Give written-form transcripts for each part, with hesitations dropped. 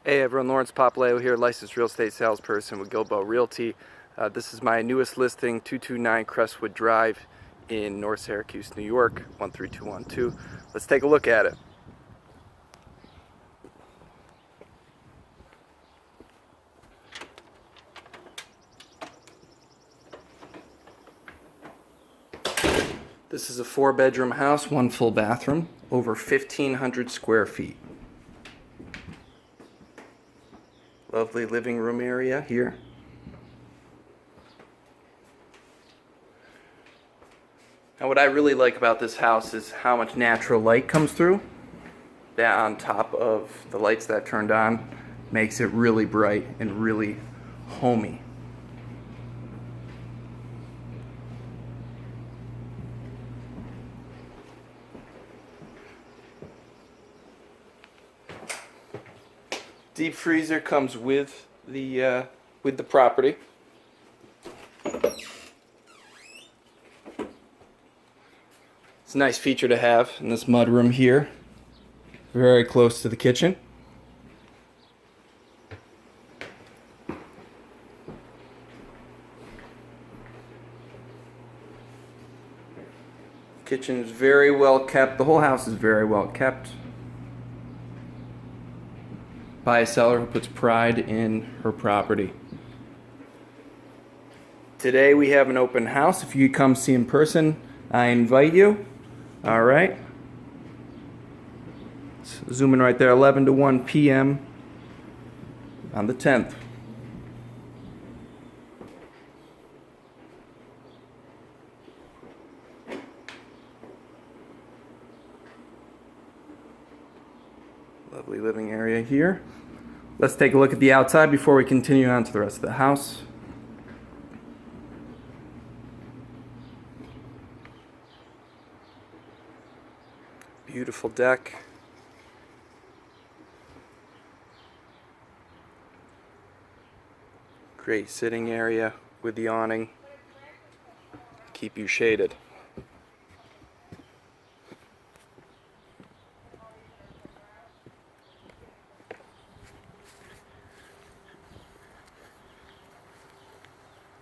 Hey everyone, Lawrence Papaleo here, licensed real estate salesperson with Gilbo Realty. This is my newest listing, 229 Crestwood Drive in North Syracuse, New York, 13212. Let's take a look at it. This is a 4-bedroom house, 1 full bathroom, over 1,500 square feet. Lovely living room area here. Now what I really like about this house is how much natural light comes through. That on top of the lights that I've turned on makes it really bright and really homey. Deep freezer comes with the property. It's a nice feature to have in this mudroom here, very close to the kitchen. Kitchen is very well kept. The whole house is very well kept by a seller who puts pride in her property. Today we have an open house. If you come see in person, I invite you. All right. Zoom in right there, 11 to 1 p.m. on the 10th. Lovely living area here. Let's take a look at the outside before we continue on to the rest of the house. Beautiful deck. Great sitting area with the awning. Keep you shaded.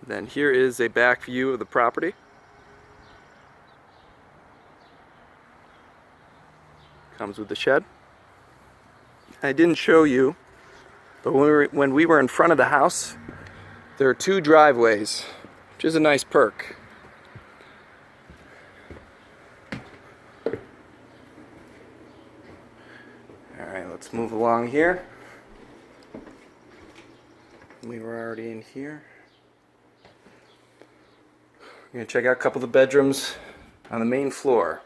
Then here is a back view of the property. Comes with the shed. I didn't show you, but when we were in front of the house, there are 2 driveways, which is a nice perk. Alright, let's move along here. We were already in here. We're going to check out a couple of the bedrooms on the main floor.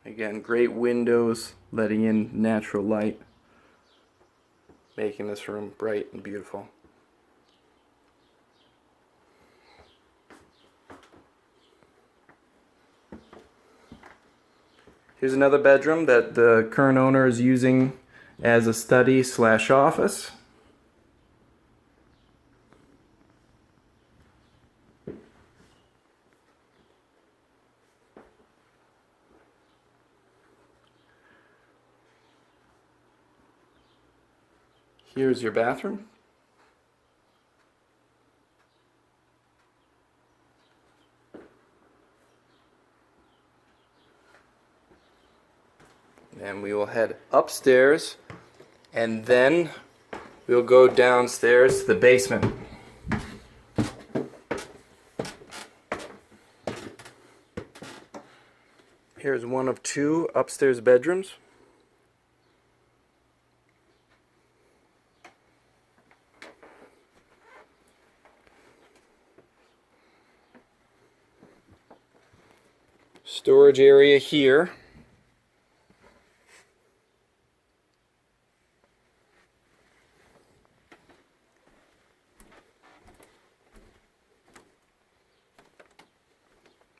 Again, great windows letting in natural light, making this room bright and beautiful. Here's another bedroom that the current owner is using as a study/office. Here's your bathroom. And we will head upstairs and then we'll go downstairs to the basement. Here's one of 2 upstairs bedrooms. Storage area here.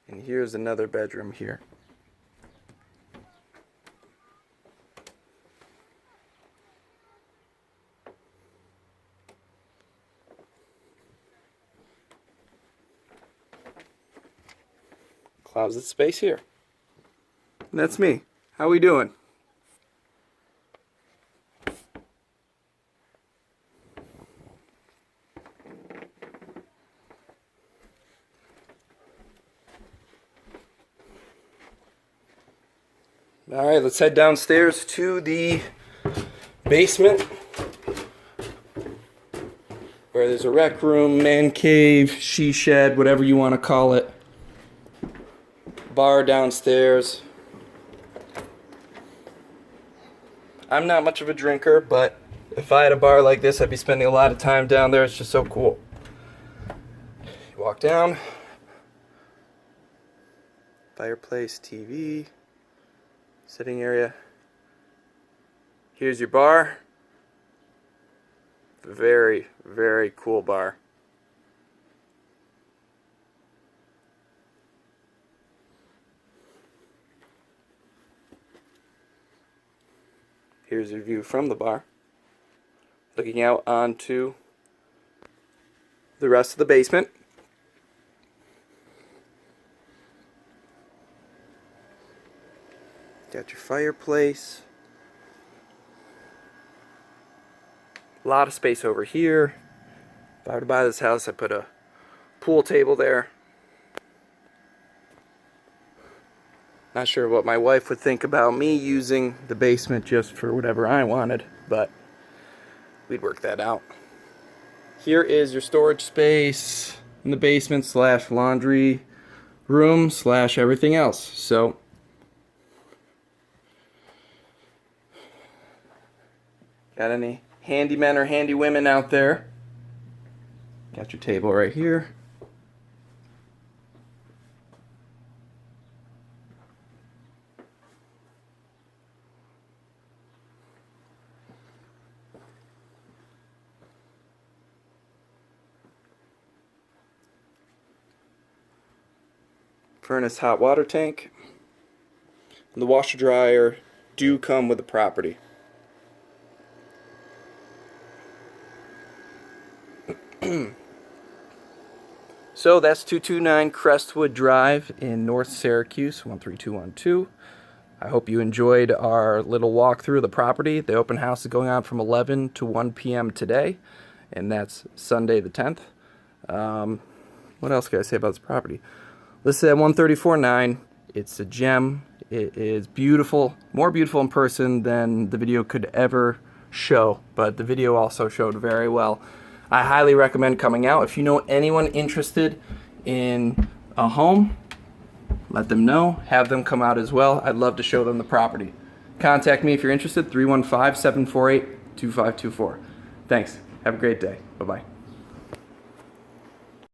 And here's another bedroom here. Closet space here. And that's me. How we doing? All right, let's head downstairs to the basement where there's a rec room, man cave, she shed, whatever you want to call it. Bar downstairs. I'm not much of a drinker, but if I had a bar like this, I'd be spending a lot of time down there. It's just so cool. You walk down. Fireplace, TV. Sitting area. Here's your bar. Very, very cool bar. Here's your view from the bar. Looking out onto the rest of the basement. Got your fireplace. A lot of space over here. If I were to buy this house, I'd put a pool table there. Not sure what my wife would think about me using the basement just for whatever I wanted, but we'd work that out. Here is your storage space in the basement / laundry room / everything else. So got any handymen or handy women out there? Got your table right here. Furnace hot water tank. And the washer dryer do come with the property. So that's 229 Crestwood Drive in North Syracuse, 13212. I hope you enjoyed our little walkthrough of the property. The open house is going on from 11 to 1 p.m. today, and that's Sunday the 10th. What else can I say about this property? Listed at $134,900. It's a gem. It is beautiful, more beautiful in person than the video could ever show, but the video also showed very well. I highly recommend coming out. If you know anyone interested in a home, let them know. Have them come out as well. I'd love to show them the property. Contact me if you're interested, 315-748-2524. Thanks. Have a great day. Bye-bye.